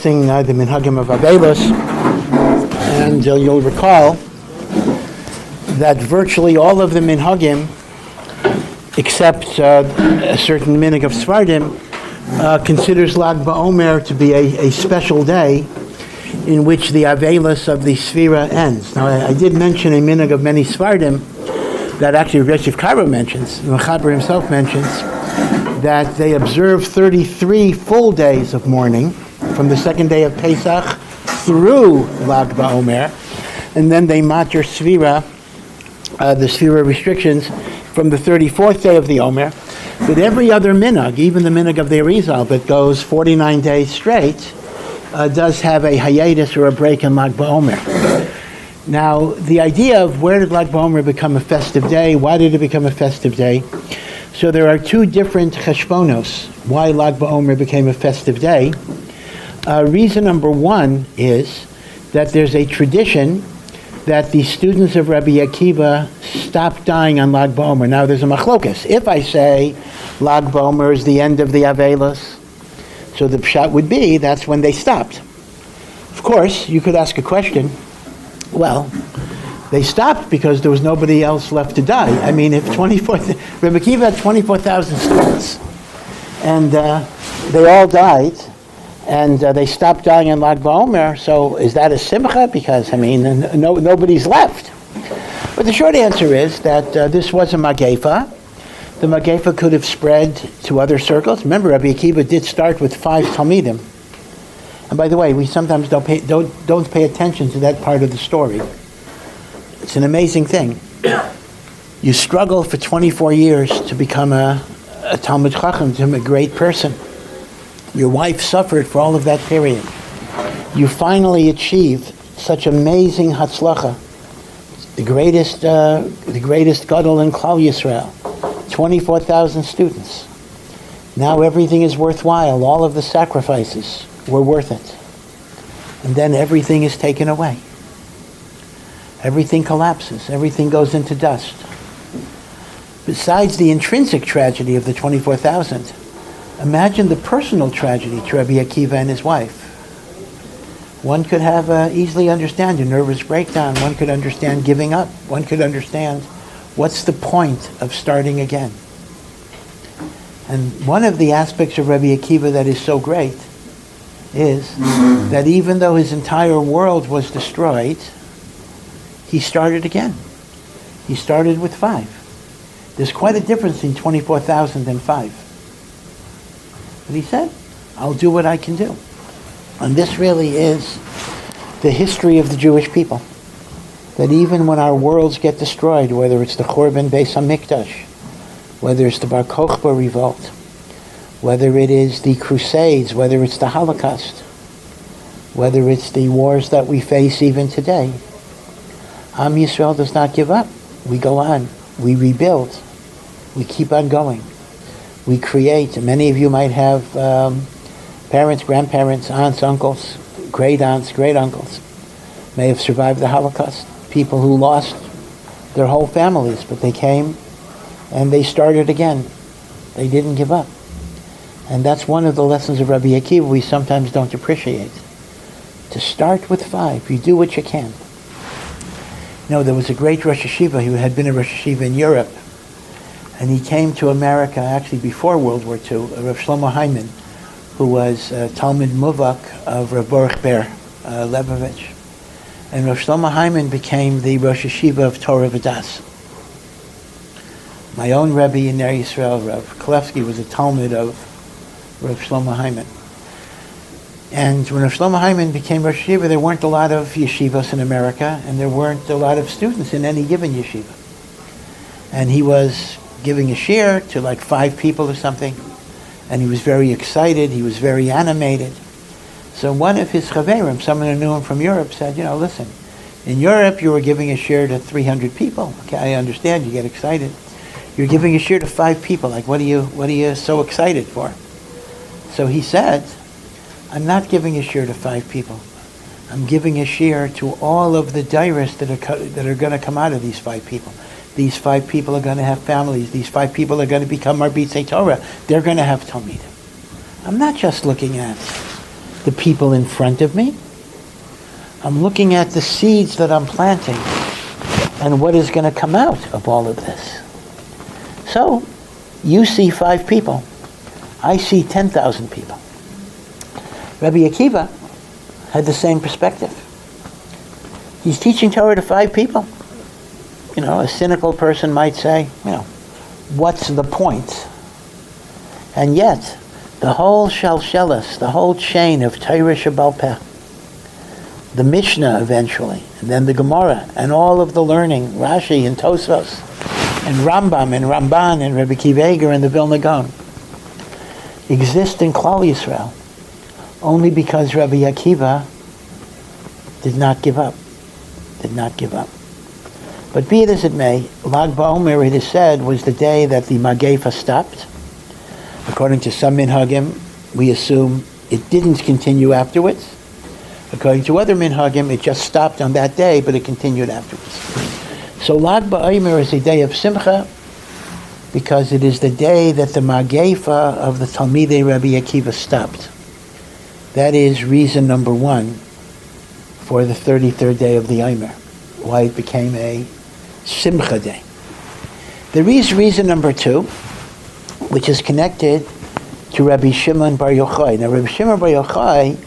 discussing the minhagim of Avelos, and you'll recall that virtually all of the minhagim, except a certain minhag of Sfardim, considers Lag BaOmer to be a special day in which the Avelos of the Sfira ends. Now, I did mention a minhag of many Sfardim that actually Reshiv Cairo mentions, Mechaber himself mentions, that they observe 33 full days of mourning from the second day of Pesach through Lag BaOmer, and then they matter Sfira, the Sfira restrictions, from the 34th day of the Omer. But every other minhag, even the minhag of the Arizal that goes 49 days straight, does have a hiatus or a break in Lag BaOmer. Now, the idea of where did Lag BaOmer become a festive day, why did it become a festive day? So there are two different cheshbonos why Lag BaOmer became a festive day. Reason number one is that there's a tradition that the students of Rabbi Akiva stopped dying on Lag BaOmer. Now there's a machlokas. If I say Lag BaOmer is the end of the Avelos, so the pshat would be that's when they stopped. Of course, you could ask a question. Well, they stopped because there was nobody else left to die. I mean, if Rabbi Akiva had 24,000 students, and they all died, and they stopped dying in Lag BaOmer, so is that a simcha? Because, I mean, nobody's left. But the short answer is that this was a magefa. The magefa could have spread to other circles. Remember, Rabbi Akiva did start with 5 talmidim. And by the way, we sometimes don't pay attention to that part of the story. It's an amazing thing. You struggle for 24 years to become a Talmid Chacham, to become a great person. Your wife suffered for all of that period. You finally achieved such amazing hatzlacha, the greatest gadol in Klal Yisrael, 24,000 students. Now everything is worthwhile. All of the sacrifices were worth it. And then everything is taken away. Everything collapses. Everything goes into dust. Besides the intrinsic tragedy of the 24,000, imagine the personal tragedy to Rabbi Akiva and his wife. One could have easily understand a nervous breakdown. One could understand giving up. One could understand what's the point of starting again. And one of the aspects of Rabbi Akiva that is so great is that even though his entire world was destroyed, he started again. He started with 5. There's quite a difference between 24,000 and 5. But he said, I'll do what I can do. And this really is the history of the Jewish people. That even when our worlds get destroyed, whether it's the Churban Beis HaMikdash, whether it's the Bar Kokhba revolt, whether it is the Crusades, whether it's the Holocaust, whether it's the wars that we face even today, Am Yisrael does not give up. We go on. We rebuild. We keep on going. We create. Many of you might have parents, grandparents, aunts, uncles, great aunts, great uncles, may have survived the Holocaust. People who lost their whole families, but they came and they started again. They didn't give up. And that's one of the lessons of Rabbi Akiva we sometimes don't appreciate. To start with 5. You do what you can. You know, there was a great Rosh Yeshiva who had been a Rosh Yeshiva in Europe, and he came to America actually before World War II, Rav Shlomo Hyman, who was Talmid Muvak of Rav Baruch Ber Lebovich. And Rav Shlomo Hyman became the Rosh Yeshiva of Torah V'das. My own Rebbe in Ner Yisrael, Rav Kalevsky, was a Talmid of Rav Shlomo Hyman. And when Rav Shlomo Hyman became Rosh Yeshiva, there weren't a lot of yeshivas in America, and there weren't a lot of students in any given yeshiva. And he was giving a shiur to like 5 people or something, and he was very excited, he was very animated. So one of his chaverim, someone who knew him from Europe, said, you know, listen, in Europe you were giving a shiur to 300 people. Okay, I understand, you get excited. You're giving a shiur to 5 people, like what are you so excited for? So he said, I'm not giving a shiur to 5 people. I'm giving a shiur to all of the dairas that are going to come out of these 5 people. These 5 people are going to have families. These 5 people are going to become Marbitei Torah. They're going to have Talmidim. I'm not just looking at the people in front of me. I'm looking at the seeds that I'm planting and what is going to come out of all of this. So, you see 5 people. I see 10,000 people. Rabbi Akiva had the same perspective. He's teaching Torah to 5 people. A cynical person might say, what's the point? And yet, the whole Shalshelis, the whole chain of Torah Shebaal Peh, the Mishnah eventually, and then the Gemara, and all of the learning, Rashi and Tosfos, and Rambam and Ramban and Rabbi Akiva Eiger and the Vilna Gaon, exist in Klal Yisrael only because Rabbi Akiva did not give up. But be it as it may, Lag BaOmer, it is said, was the day that the Magefa stopped. According to some minhagim, we assume it didn't continue afterwards. According to other minhagim, it just stopped on that day, but it continued afterwards. So Lag BaOmer is a day of simcha because it is the day that the Magefa of the Talmidei Rabbi Akiva stopped. That is reason number 1 for the 33rd day of the Omer, why it became a simcha day. There is reason number 2, which is connected to Rabbi Shimon bar Yochai. Now, Rabbi Shimon bar Yochai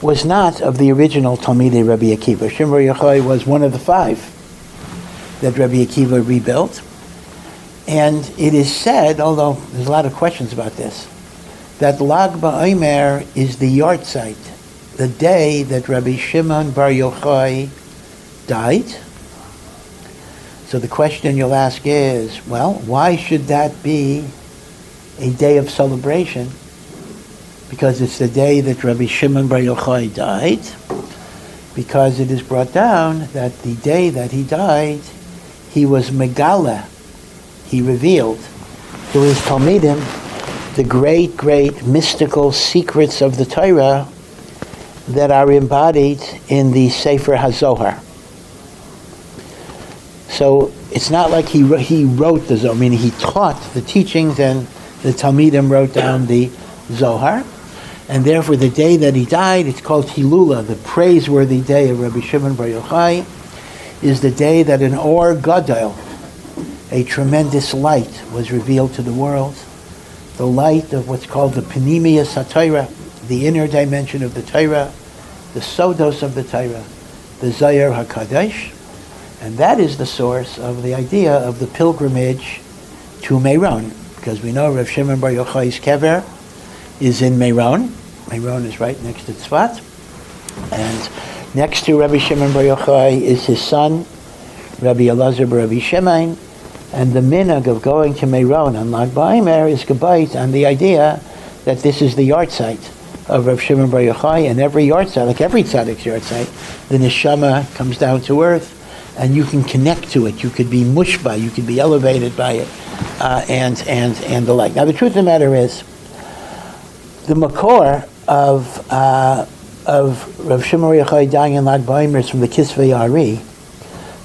was not of the original Talmidei Rabbi Akiva. Shimon bar Yochai was one of the 5 that Rabbi Akiva rebuilt. And it is said, although there's a lot of questions about this, that Lag BaOmer is the yahrzeit, the day that Rabbi Shimon bar Yochai died. So the question you'll ask is, well, why should that be a day of celebration? Because it's the day that Rabbi Shimon bar Yochai died, because it is brought down that the day that he died, he was megala, he revealed to his Talmidim the great, great mystical secrets of the Torah that are embodied in the Sefer HaZohar. So it's not like he wrote the Zohar, meaning he taught the teachings and the Talmidim wrote down the Zohar. And therefore the day that he died, it's called Hilula, the praiseworthy day of Rabbi Shimon bar Yochai, is the day that an Ohr Gadol, a tremendous light, was revealed to the world. The light of what's called the Panemius HaTorah, the inner dimension of the Torah, the Sodos of the Torah, the Zohar HaKadosh, and that is the source of the idea of the pilgrimage to Meron, because we know Rav Shimon bar Yochai's kever is in Meron. Meron is right next to Tzfat, and next to Rabbi Shimon bar Yochai is his son, Rabbi Elazar bar Rabbi Shimon, and the minhag of going to Meron on Lag BaOmer is gebait on the idea that this is the yahrzeit of Rav Shimon bar Yochai, and every yahrzeit, like every tzaddik's yahrzeit, the neshama comes down to earth, and you can connect to it. You could be mushba, you could be elevated by it, and the like. Now, the truth of the matter is, the makor of Rav Shimon bar Yochai dying in Lag BaOmer is from the Kisvei Ari,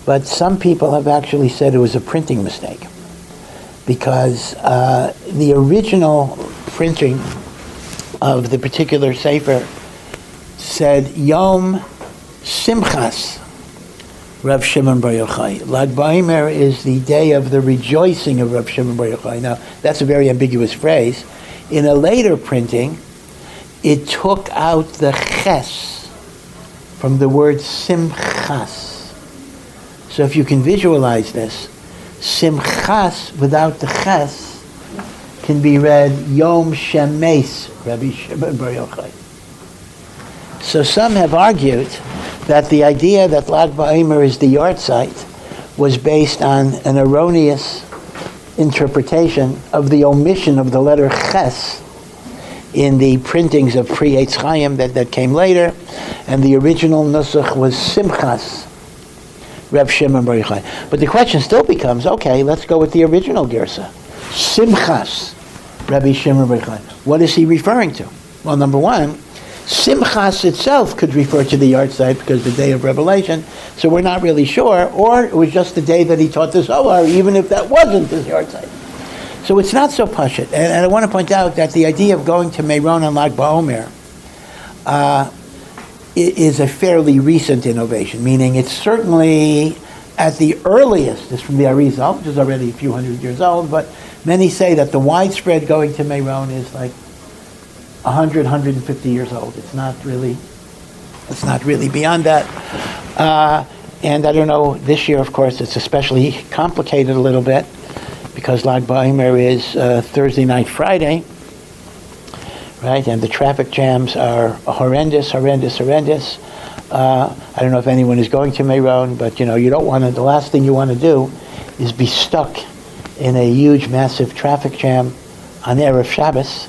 but some people have actually said it was a printing mistake, because the original printing of the particular sefer said Yom Simchas Rav Shimon bar Yochai. Lag BaOmer is the day of the rejoicing of Rav Shimon bar Yochai. Now, that's a very ambiguous phrase. In a later printing, it took out the ches from the word simchas. So if you can visualize this, simchas without the ches can be read Yom Shemes Rabbi Shimon bar Yochai. So some have argued that the idea that Lag BaOmer is the yahrzeit was based on an erroneous interpretation of the omission of the letter ches in the printings of Pri-Eitz Chaim that came later, and the original nusach was simchas Rav Shimon bar Yochai. But the question still becomes, okay, let's go with the original girsa, simchas Rabbi Shimon bar Yochai. What is he referring to? Well, number one, Simchas itself could refer to the yahrzeit because the day of revelation, so we're not really sure, or it was just the day that he taught the Zohar, even if that wasn't his yahrzeit. So it's not so pashut. And I want to point out that the idea of going to Meron on Lag BaOmer is a fairly recent innovation, meaning it's certainly at the earliest, this from the Arizal, which is already a few hundred years old, but many say that the widespread going to Meron is like 100, 150 years old. It's not really beyond that. And I don't know, this year, of course, it's especially complicated a little bit because Lag BaOmer is Thursday night, Friday, right? And the traffic jams are horrendous. I don't know if anyone is going to Meron, but you don't want to, the last thing you want to do is be stuck in a huge, massive traffic jam on Erev Shabbos,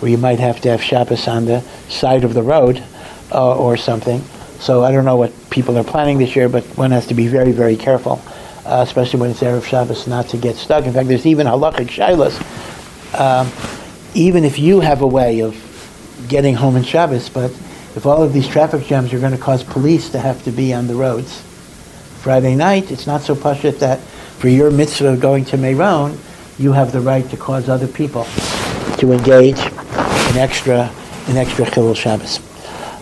where you might have to have Shabbos on the side of the road or something. So I don't know what people are planning this year, but one has to be very, very careful, especially when it's Erev Shabbos, not to get stuck. In fact, there's even halachic shaylos. Even if you have a way of getting home in Shabbos, but if all of these traffic jams are going to cause police to have to be on the roads Friday night, it's not so pashut that for your mitzvah of going to Meron, you have the right to cause other people to engage in extra Chilul Shabbos.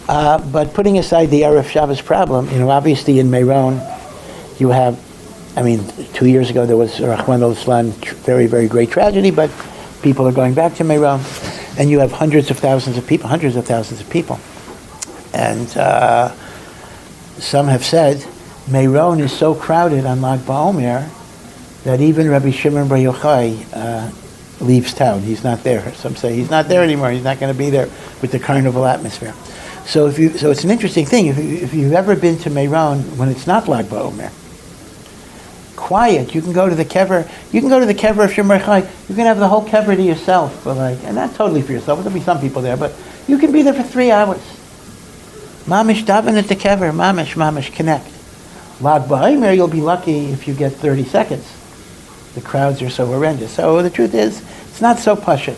But putting aside the Erev Shabbos problem, obviously in Meron, you have, 2 years ago there was Rahman al-Islam, very, very great tragedy, but people are going back to Meron, and you have hundreds of thousands of people. And some have said Meron is so crowded on Lag BaOmer that even Rabbi Shimon bar Yochai leaves town. He's not there. Some say he's not there anymore. He's not going to be there with the carnival atmosphere. So it's an interesting thing. If you've ever been to Meron when it's not Lag BaOmer, quiet. You can go to the kever. You can go to the kever of Shimon bar Yochai. You can have the whole kever to yourself, and not totally for yourself. There'll be some people there, but you can be there for 3 hours. Mamish daven at the kever. Mamish connect. Lag BaOmer, you'll be lucky if you get 30 seconds. The crowds are so horrendous. So the truth is, it's not so pashut.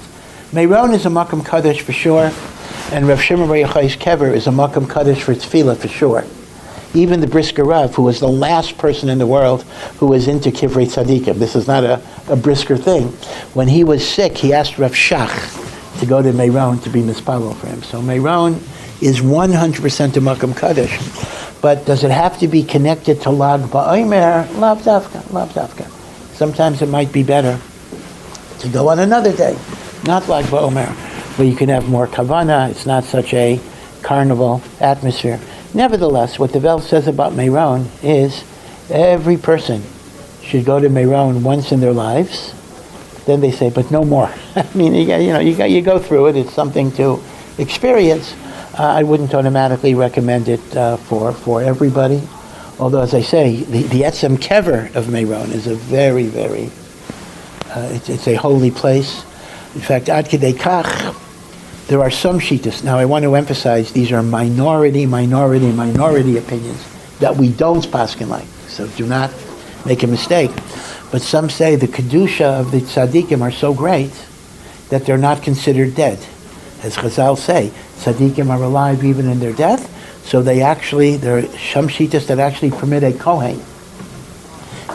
Meron is a makam kaddish for sure, and Rav Shimon bar Yochai's kever is a makam kaddish for tefillah for sure. Even the brisker Rav, who was the last person in the world who was into kivrei tzaddikim, this is not a brisker thing. When he was sick, he asked Rav Shach to go to Meron to be mispalel for him. So Meron is 100% a makam kaddish. But does it have to be connected to Lag BaOmer? Lav davka. Sometimes it might be better to go on another day, not Lag BaOmer, where you can have more kavana. It's not such a carnival atmosphere. Nevertheless, what the Vel says about Meron is every person should go to Meron once in their lives. Then they say, but no more. You go through it. It's something to experience. I wouldn't automatically recommend it for everybody. Although, as I say, the Etzem Kever of Meron is a very, very, it's a holy place. In fact, Ad Kedei Kach, there are some shittas. Now, I want to emphasize these are minority opinions that we don't paskin like. So do not make a mistake. But some say the kedusha of the tzaddikim are so great that they're not considered dead. As Chazal say, tzaddikim are alive even in their death. So there are some shittas that actually permit a kohen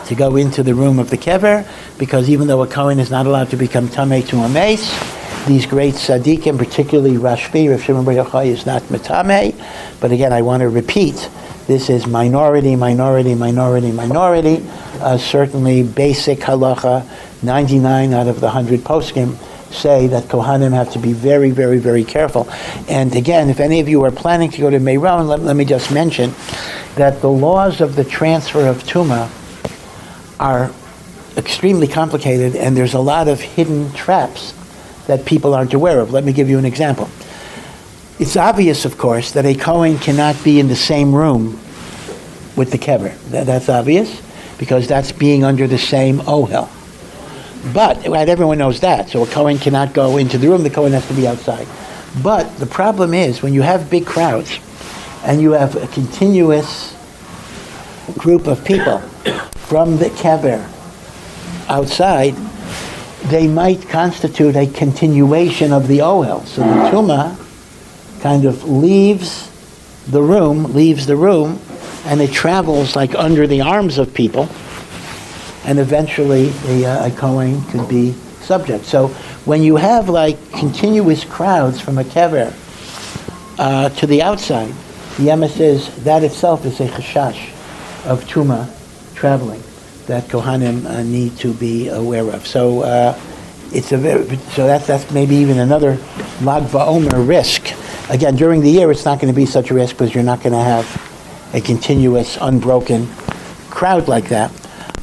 to go into the room of the kever, because even though a kohen is not allowed to become tamei to a mace, these great tzaddikim, particularly Rashbi, Rav Shimon bar Yochai, is not metamei. But again, I want to repeat, this is minority. Certainly basic halacha, 99 out of the 100 poskim say that Kohanim have to be very, very, very careful. And again, if any of you are planning to go to Meron, let me just mention that the laws of the transfer of Tumah are extremely complicated, and there's a lot of hidden traps that people aren't aware of. Let me give you an example. It's obvious, of course, that a Kohen cannot be in the same room with the kever. That's obvious, because that's being under the same ohel. But, right, everyone knows that, so a Kohen cannot go into the room, the Kohen has to be outside. But the problem is, when you have big crowds, and you have a continuous group of people from the kever outside, they might constitute a continuation of the ohel. So the tumah kind of leaves the room, and it travels like under the arms of people, and eventually a kohen could be subject. So when you have like continuous crowds from a kever to the outside. The emes is, that itself is a chashash of tuma traveling that Kohanim need to be aware of. So that's maybe even another Lag BaOmer risk. Again, during the year, it's not going to be such a risk because you're not going to have a continuous, unbroken crowd like that.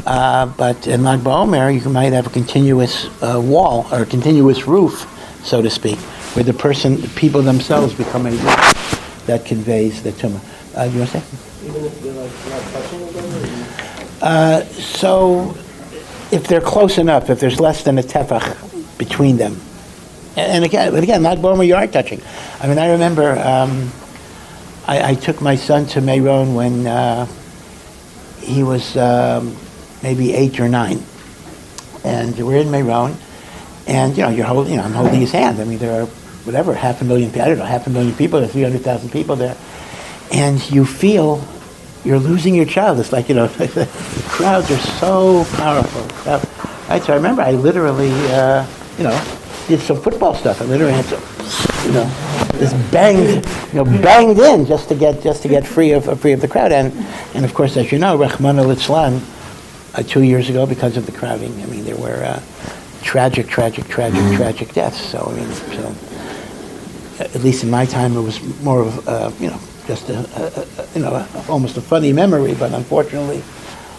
But in Lag BaOmer, you might have a continuous wall or a continuous roof, so to speak, where the people themselves become a roof that conveys the tumah. You want to say? Even if they're not touching each other? So, if they're close enough, if there's less than a tefach between them, and again, Lag BaOmer, you are touching. I mean, I remember I took my son to Meron when he was maybe 8 or 9, and we're in Meron, and I'm holding his hand. I mean, there are whatever 500,000 people, there are 300,000 people there, and you feel you're losing your child. It's like, the crowds are so powerful. Right? So I remember I literally, did some football stuff. I literally had to, just banged in just to get free of the crowd. And of course, as you know, Rachmana litzlan, 2 years ago, because of the crowding, I mean, there were tragic deaths. So I mean, at least in my time, it was more of just almost a funny memory, but unfortunately,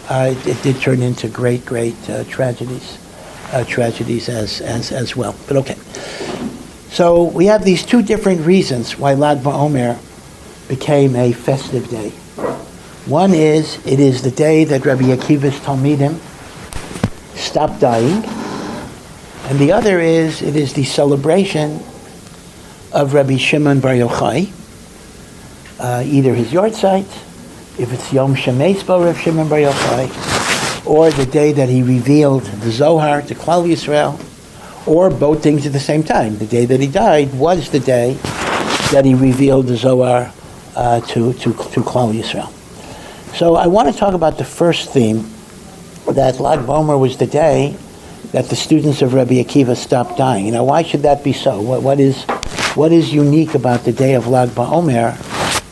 it did turn into great tragedies as well. But okay, so we have these two different reasons why Lag BaOmer became a festive day. One is it is the day that Rabbi Akiva's Talmidim stopped dying, and the other is it is the celebration of Rabbi Shimon bar Yochai. Either his yahrzeit, if it's Yom Shemes Bo Rav Shimon bar Yochai, or the day that he revealed the Zohar to Klal Yisrael, or both things at the same time. The day that he died was the day that he revealed the Zohar to Klal Yisrael. So I want to talk about the first theme, that Lag BaOmer was the day that the students of Rabbi Akiva stopped dying. Why should that be so? What is unique about the day of Lag BaOmer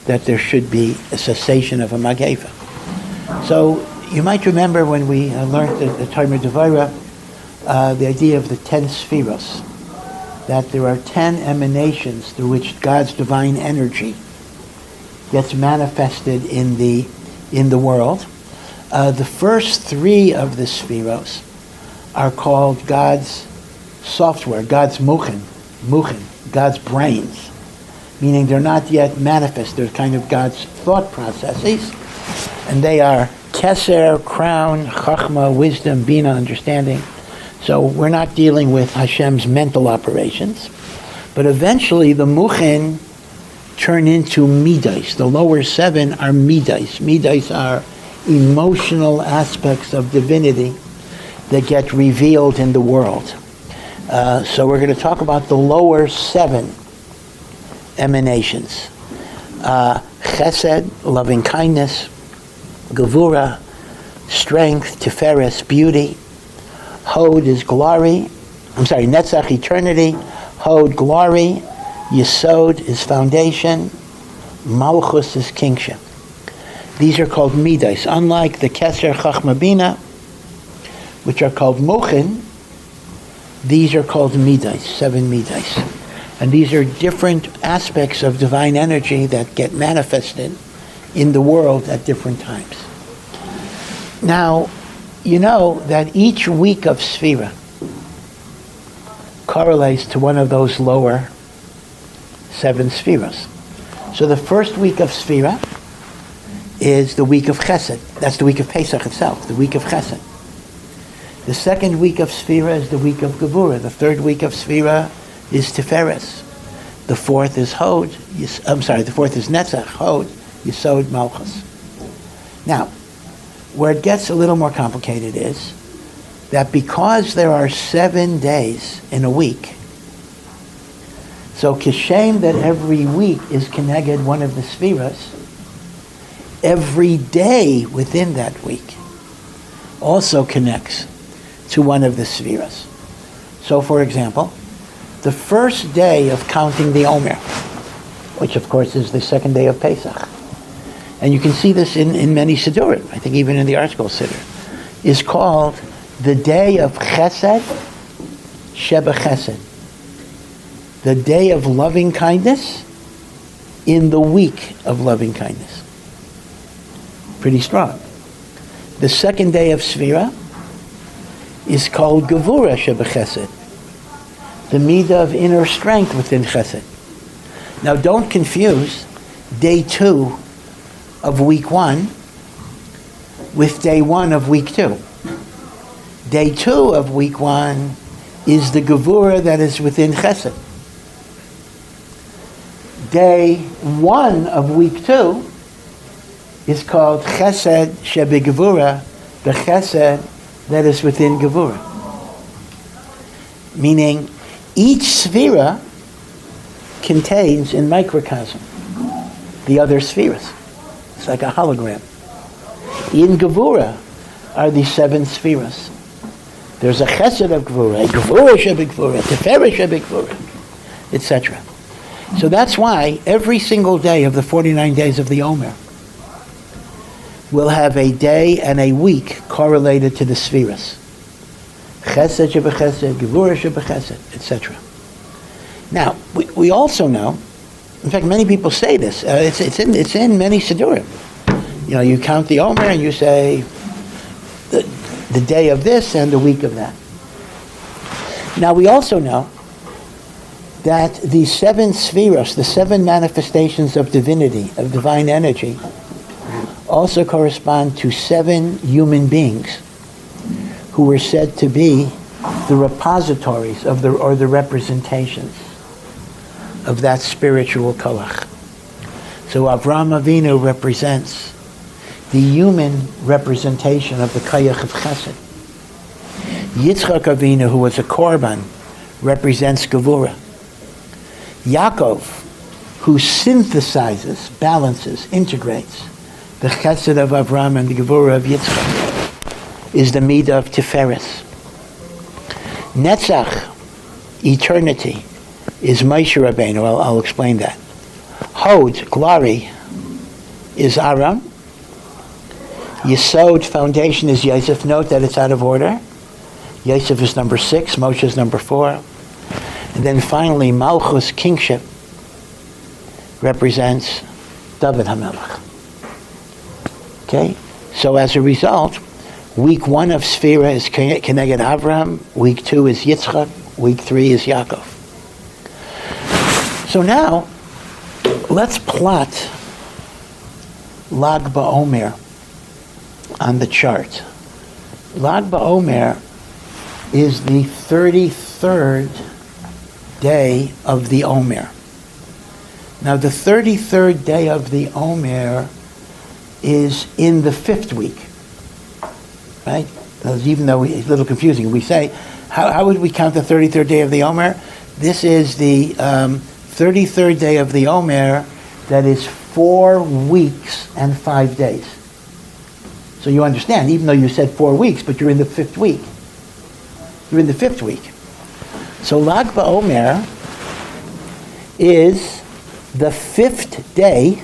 that there should be a cessation of a mageva? So you might remember when we learned the Torah Devara, the idea of the 10 spheros, that there are 10 emanations through which God's divine energy gets manifested in the world. The first 3 of the spheros are called God's software, God's muchen, God's brains, meaning they're not yet manifest. They're kind of God's thought processes, and they are keser, crown, chachma, wisdom, bina, understanding. So we're not dealing with Hashem's mental operations, but eventually the muchen turn into midas. The lower 7 are midas. Midas are emotional aspects of divinity that get revealed in the world. So we're going to talk about the lower 7 emanations. Chesed, loving kindness; Gevura, strength; Tiferes, beauty; Hod is glory. Netzach, eternity; Hod, glory; Yesod is foundation; Malchus is kingship. These are called midas. Unlike the Keser, Chachma, Bina, which are called Muchen, these are called midas, 7 midas. And these are different aspects of divine energy that get manifested in the world at different times. Now, you know that each week of Sfira correlates to one of those lower 7 Sfiras. So the first week of Sfira is the week of Chesed. That's the week of Pesach itself, the week of Chesed. The second week of Sfira is the week of Gevura. The third week of Sfira is Tiferes. The fourth is Hod. The fourth is Netzach, Hod, Yesod, Malchus. Now, where it gets a little more complicated is that because there are 7 days in a week, so kishem that every week is keneged one of the Sfiras, every day within that week also connects to one of the Sfiras. So, for example, the first day of counting the Omer, which of course is the second day of Pesach. And you can see this in many Siddurim, I think even in the Art School Siddur, is called the day of Chesed, Sheba Chesed. The day of loving kindness in the week of loving kindness. Pretty strong. The second day of Sfira is called Gevura Sheba Chesed, the midah of inner strength within Chesed. Now don't confuse day 2 of week 1 with day 1 of week 2. Day 2 of week 1 is the Gevura that is within Chesed. Day 1 of week 2 is called Chesed Shebegevura, the Chesed that is within Gevura. Meaning, each Sfira contains in microcosm the other Spheres. It's like a hologram. In Gevura are the 7 Spheres. There's a Chesed of Gevura, a Gevura Shebegevura, a Teferet Shebegevura, etc. So that's why every single day of the 49 days of the Omer will have a day and a week correlated to the Spheres. Chesed Shebechesed, Gevura Shebechesed, etc. Now, we also know, in fact, many people say this, it's in many Siddurim. You know, you count the Omer and you say the day of this and the week of that. Now, we also know that the 7 Spheros, the 7 manifestations of divinity, of divine energy, also correspond to 7 human beings who were said to be the repositories of the representations of that spiritual koach. So Avraham Avinu represents the human representation of the koach of Chesed. Yitzchak Avinu, who was a korban, represents Gevura. Yaakov, who synthesizes, balances, integrates the Chesed of Avraham and the Gevura of Yitzchak, is the midah of Tiferes. Netzach, eternity, is Moshe Rabbeinu. I'll explain that. Hod, glory, is Aaron. Yesod, foundation, is Yosef. Note that it's out of order. Yosef is number 6, Moshe is number 4. And then finally, Malchus, kingship, represents David HaMelech. Okay? So as a result, week 1 of Sfira is Keneged Avraham, week 2 is Yitzchak, week 3 is Yaakov. So now, let's plot Lag BaOmer on the chart. Lag BaOmer is the 33rd day of the Omer. Now the 33rd day of the Omer is in the 5th week, right? Even though it's a little confusing, we say, how would we count the 33rd day of the Omer? This is the 33rd day of the Omer that is 4 weeks and 5 days. So you understand, even though you said 4 weeks, but you're in the 5th week. You're in the 5th week. So Lag BaOmer is the 5th day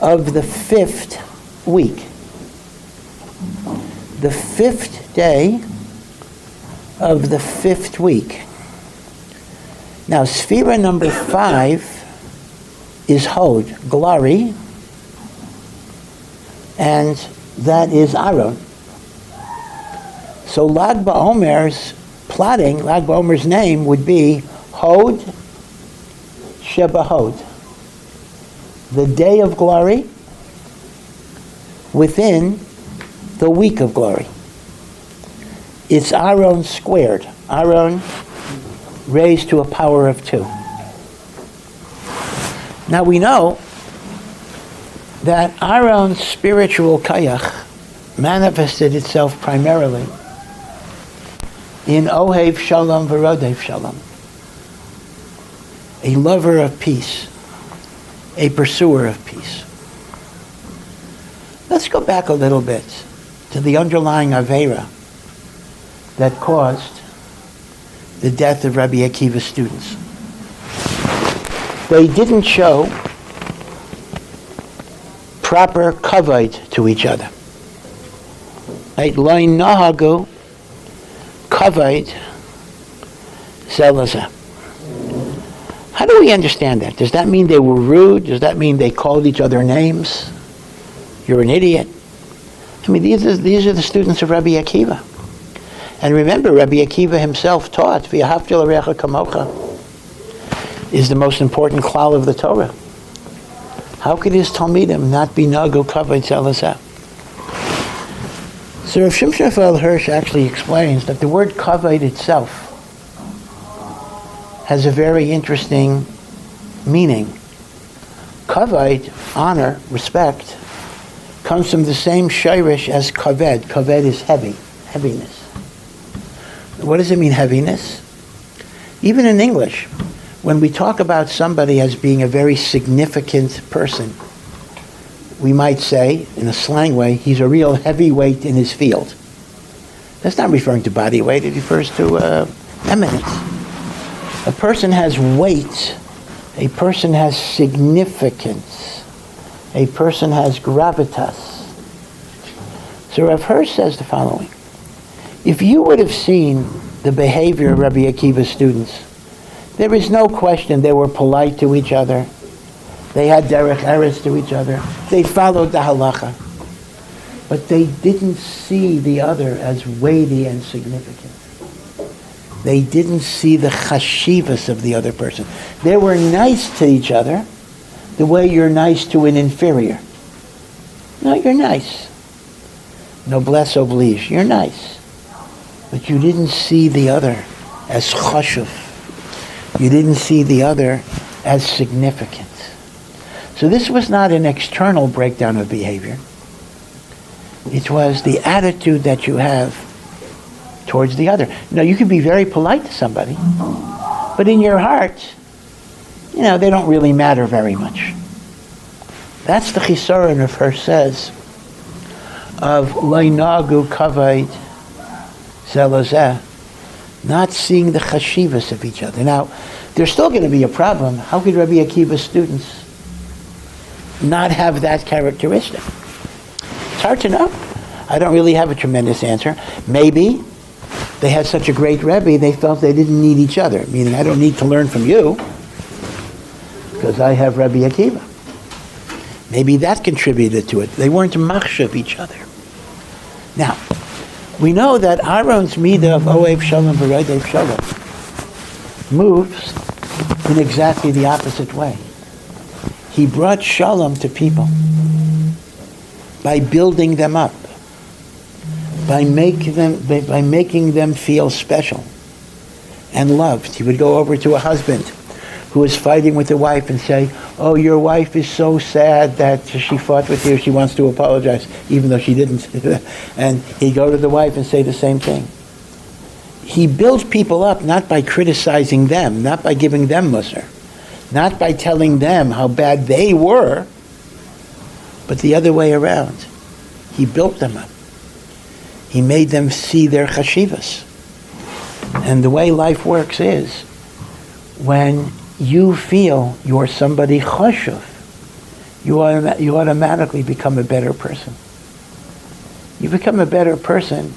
of the 5th week. The 5th day of the 5th week. Now, Sfira number 5 is Hod, glory, and that is Aaron. So Lag BaOmer's plotting, Lag BaOmer's name would be Hod Sheba Hod, the day of glory within the week of glory. It's Aaron squared. Aaron raised to a power of 2. Now we know that Aaron's spiritual kayach manifested itself primarily in Ohev Shalom V'Rodev Shalom, a lover of peace, a pursuer of peace. Let's go back a little bit to the underlying Aveira that caused the death of Rabbi Akiva's students. they didn't show proper kavod to each other. Right? Lo nahagu kavod ze leze. How do we understand that? Does that mean they were rude? Does that mean they called each other names? You're an idiot. I mean, these are the students of Rabbi Akiva. And remember, Rabbi Akiva himself taught, V'ahavta l'reacha kamocha is the most important klal of the Torah. How could his Talmidim not be nagu kavod ze leze? So Rav Shimshon Raphael Hirsch actually explains that the word kavod itself has a very interesting meaning. Kavod, honor, respect, comes from the same shirish as kaved. Kaved is heavy, heaviness. What does it mean, heaviness? Even in English, when we talk about somebody as being a very significant person, we might say, in a slang way, he's a real heavyweight in his field. That's not referring to body weight, it refers to eminence. A person has weight, a person has significance, a person has gravitas. So Rav Hirsch says the following: if you would have seen the behavior of Rabbi Akiva's students, there is no question they were polite to each other, they had derech eretz to each other, they followed the halacha, but they didn't see the other as weighty and significant. They didn't see the chashivas of the other person. They were nice to each other the way you're nice to an inferior. No, you're nice. Noblesse oblige. You're nice. But you didn't see the other as chashuv. You didn't see the other as significant. So this was not an external breakdown of behavior. It was the attitude that you have towards the other. Now, you can be very polite to somebody, but in your heart, they don't really matter very much. That's the chisaron of her says of lo nagu kavod ze leze, not seeing the chashivas of each other. Now, there's still going to be a problem. How could Rabbi Akiva's students not have that characteristic? It's hard to know. I don't really have a tremendous answer. Maybe they had such a great Rebbe, they felt they didn't need each other. Meaning, I don't need to learn from you because I have Rabbi Akiva. Maybe that contributed to it. They weren't machshav each other. Now, we know that Aaron's midah of Ohev Shalom v'Rodev Shalom moves in exactly the opposite way. He brought shalom to people by building them up, by making them feel special and loved. He would go over to a husband who was fighting with the wife and say, "Oh, your wife is so sad that she fought with you. She wants to apologize, even though she didn't." And he'd go to the wife and say the same thing. He built people up not by criticizing them, not by giving them musar, not by telling them how bad they were, but the other way around. He built them up. He made them see their chashivas. And the way life works is, when you feel you're somebody chashuv, you automatically become a better person. You become a better person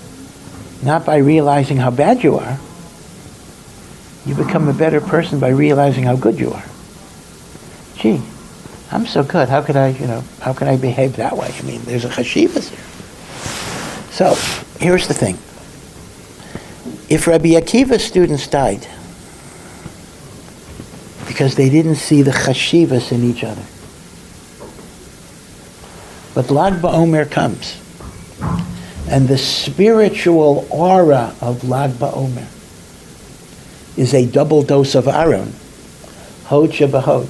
not by realizing how bad you are. You become a better person by realizing how good you are. Gee, I'm so good. How could I behave that way? I mean, there's a chashivas here. So, here's the thing. If Rabbi Akiva's students died because they didn't see the chashivas in each other, but Lag BaOmer comes, and the spiritual aura of Lag BaOmer is a double dose of Aaron, Hod Shebahod,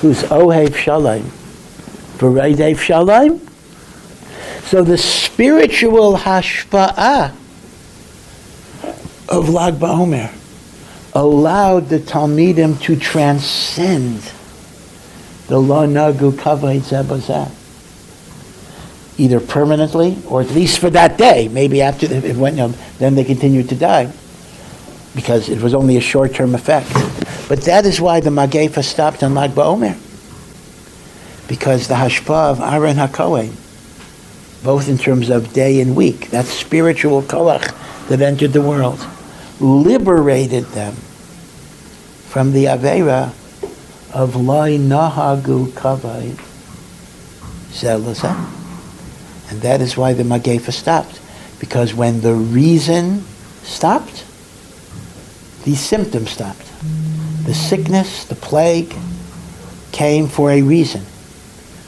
who's Ohev Shalom, V'Rodev Shalom. So the spiritual hashpa'ah of Lag BaOmer allowed the Talmidim to transcend the lo nagu kavod ze leze, either permanently or at least for that day. Maybe after it went, then they continued to die because it was only a short-term effect. But that is why the Magefa stopped on Lag BaOmer. Because the hashpah of Aaron HaKohen, both in terms of day and week, that spiritual koach that entered the world, liberated them from the Aveira of Loi Nahagu Kavai Zelazah. And that is why the Magefa stopped. Because when the reason stopped, the symptoms stopped. The sickness, the plague, came for a reason.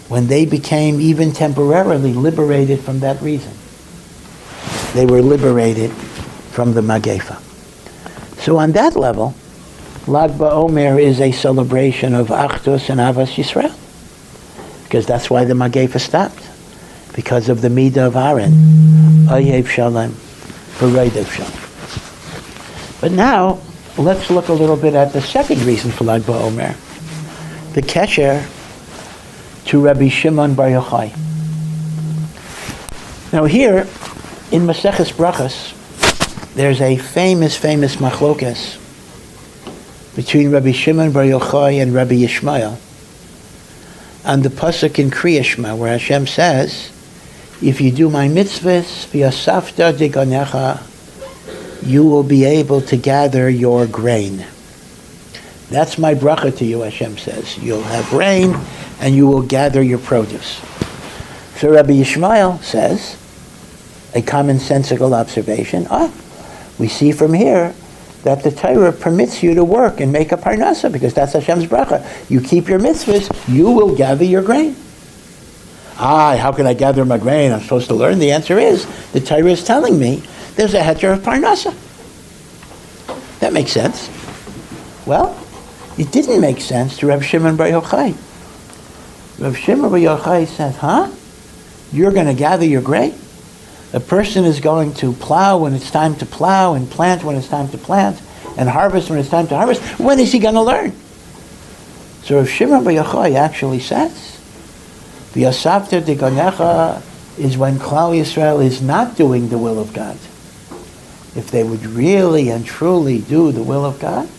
When they became even temporarily liberated from that reason, they were liberated from the Magefa. So on that level, Lag BaOmer is a celebration of Achdus and Avas Yisrael. Because that's why the Magefa stopped. Because of the Midah of Aaron. Oyev Shalem, Breitowitz Shalem. But now, let's look a little bit at the second reason for Lag BaOmer. The Kesher to Rabbi Shimon bar Yochai. Now here, in Maseches Brachos, there's a famous machlokas between Rabbi Shimon bar Yochai and Rabbi Yishmael on the pasuk in Kriya Shema, where Hashem says, if you do my mitzvahs, v'yasafta diganecha, you will be able to gather your grain. That's my bracha to you, Hashem says. You'll have rain and you will gather your produce. So Rabbi Yishmael says, a commonsensical observation, we see from here that the Torah permits you to work and make a parnasa because that's Hashem's bracha. You keep your mitzvahs, you will gather your grain. How can I gather my grain? I'm supposed to learn. The answer is, the Torah is telling me there's a heter of parnasa. That makes sense. Well, it didn't make sense to Rabbi Shimon bar Yochai. Rabbi Shimon bar Yochai said, you're going to gather your grain? A person is going to plow when it's time to plow and plant when it's time to plant and harvest when it's time to harvest. When is he going to learn? So Rabbi Shimon bar Yochai actually says, V'yasavta diganecha is when Klal Yisrael is not doing the will of God. If they would really and truly do the will of God,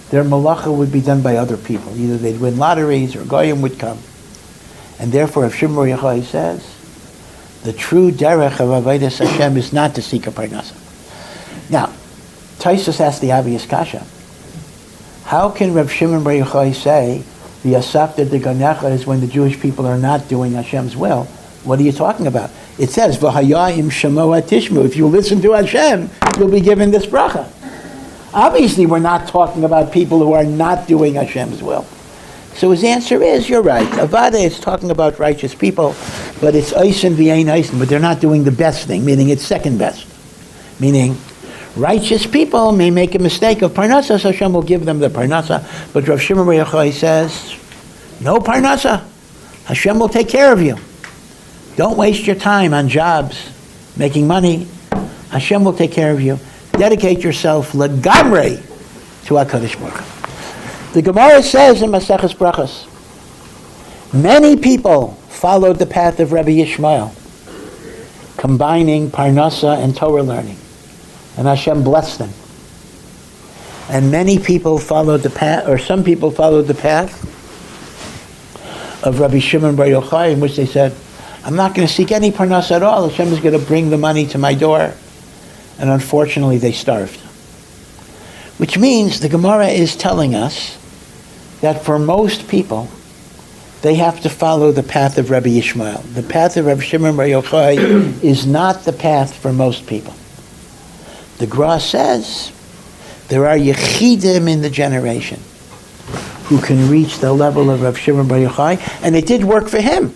their malacha would be done by other people. Either they'd win lotteries or Goyim would come. And therefore, if Shimon bar Yochai says, the true derech of Avodas Hashem is not to seek a parnasa. Now, Taisus asked the obvious kasha. How can Rav Shimon bar Yochai say the Asafta Deganecha is when the Jewish people are not doing Hashem's will? What are you talking about? It says, V'hayayim shemo atishmu. If you listen to Hashem, you'll be given this bracha. Obviously, we're not talking about people who are not doing Hashem's will. So his answer is, you're right. Avada is talking about righteous people, but it's Eisen v'ain Eisen, but they're not doing the best thing, meaning it's second best. Meaning, righteous people may make a mistake of parnasa, so Hashem will give them the parnasa. But Rav Shimon bar Yochai says, no parnasa. Hashem will take care of you. Don't waste your time on jobs, making money. Hashem will take care of you. Dedicate yourself legamrei to HaKadosh Baruch Hu. The Gemara says in Maseches Brachos, many people followed the path of Rabbi Yishmael, combining parnasa and Torah learning. And Hashem blessed them. And many people followed the path, or some people followed the path of Rabbi Shimon bar Yochai, in which they said, I'm not going to seek any parnasa at all. Hashem is going to bring the money to my door. And unfortunately, they starved. Which means the Gemara is telling us that for most people, they have to follow the path of Rabbi Yishmael. The path of Rabbi Shimon bar Yochai is not the path for most people. The Gra says there are Yechidim in the generation who can reach the level of Rabbi Shimon bar Yochai, and it did work for him.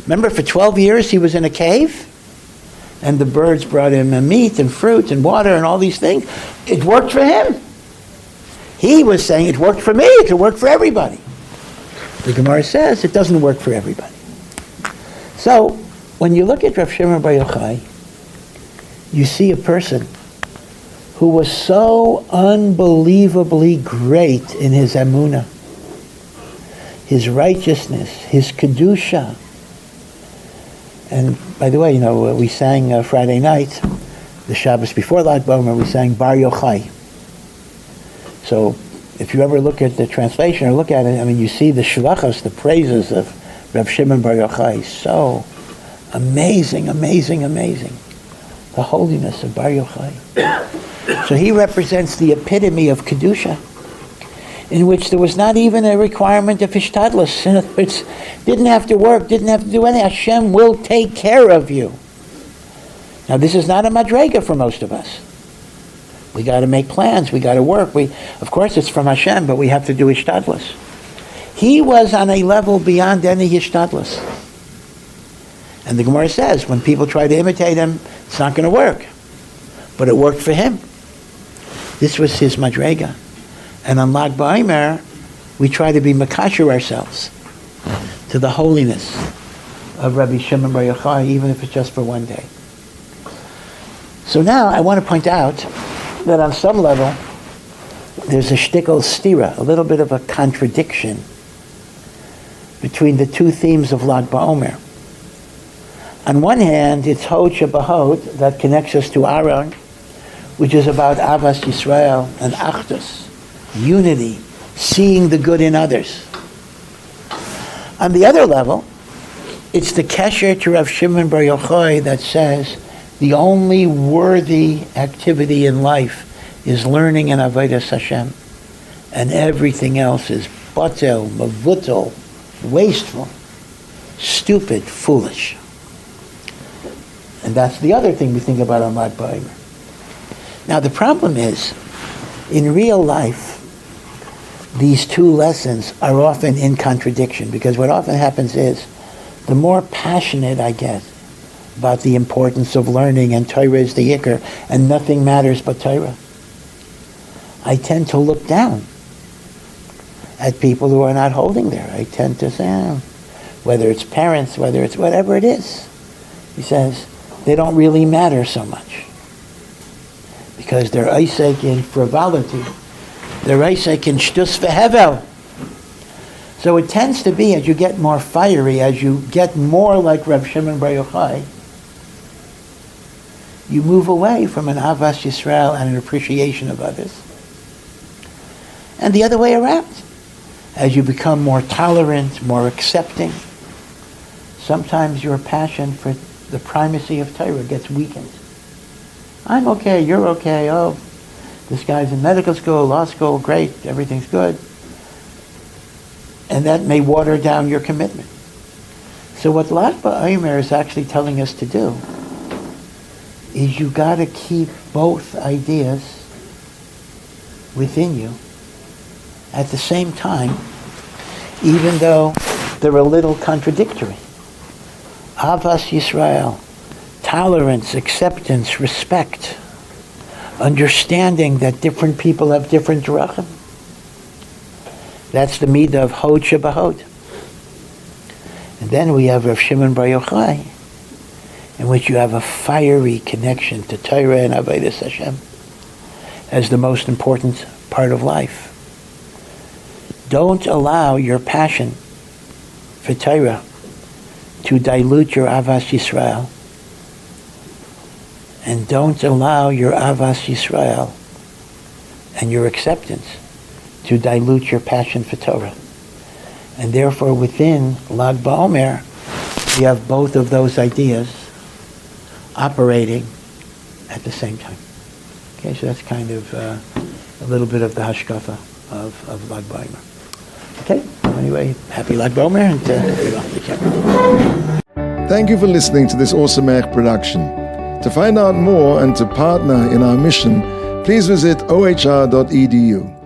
Remember, for 12 years he was in a cave, and the birds brought him meat and fruit and water and all these things. It worked for him. He was saying, it worked for me, it could work for everybody. The Gemara says it doesn't work for everybody. So, when you look at Rav Shimon bar Yochai, you see a person who was so unbelievably great in his emunah, his righteousness, his kedusha. And by the way, we sang Friday night, the Shabbos before Lag BaOmer, we sang Bar Yochai. So if you ever look at the translation or look at it, I mean, you see the shlachos, the praises of Rav Shimon bar Yochai. So amazing, amazing, amazing. The holiness of Bar Yochai. So he represents the epitome of Kedusha, in which there was not even a requirement of hishtadlus. In other words, didn't have to work, didn't have to do anything. Hashem will take care of you. Now this is not a madrega for most of us. We got to make plans, we got to work. Of course it's from Hashem, but we have to do hishtadlus. He was on a level beyond any hishtadlus. And the Gemara says, when people try to imitate him, it's not going to work. But it worked for him. This was his madrega. And on Lag BaOmer, we try to be makasher ourselves to the holiness of Rabbi Shimon bar Yochai, even if it's just for one day. So now I want to point out that on some level, there's a shtickle stira, a little bit of a contradiction between the two themes of Lag BaOmer. On one hand, it's Hod Shebahod that connects us to Aaron, which is about Avas Yisrael and Achdus, unity, seeing the good in others. On the other level, it's the Kesher to Rav Shimon bar Yochai that says the only worthy activity in life is learning and avodas Hashem, and everything else is batel, mavutel, wasteful, stupid, foolish. And that's the other thing we think about on Lag BaOmer. Now the problem is, in real life, these two lessons are often in contradiction, because what often happens is, the more passionate I get about the importance of learning, and Torah is the Yikr, and nothing matters but Torah, I tend to look down at people who are not holding there. I tend to say, whether it's parents, whether it's whatever it is, he says, they don't really matter so much. Because they're Isaac in frivolity. They're Isaac in shtus v'hevel. So it tends to be, as you get more fiery, as you get more like Rav Shimon bar Yochai, you move away from an Avas Yisrael and an appreciation of others. And the other way around. As you become more tolerant, more accepting, sometimes your passion for the primacy of Torah gets weakened. I'm okay, you're okay, oh, this guy's in medical school, law school, great, everything's good. And that may water down your commitment. So what Lag BaOmer is actually telling us to do is you got to keep both ideas within you at the same time, even though they're a little contradictory. Avas Yisrael, tolerance, acceptance, respect, understanding that different people have different drachim. That's the midah of Hod Shebahod. And then we have Rav Shimon bar Yochai, in which you have a fiery connection to Torah and avodas Hashem as the most important part of life. Don't allow your passion for Torah to dilute your Avas Yisrael. And don't allow your Avas Yisrael and your acceptance to dilute your passion for Torah. And therefore within Lag BaOmer, we have both of those ideas operating at the same time. Okay, so that's kind of a little bit of the hashkafa of Lag BaOmer. Okay, anyway, happy Lag BaOmer, and take care. Thank you for listening to this Ohr Somayach production. To find out more and to partner in our mission, please visit ohr.edu.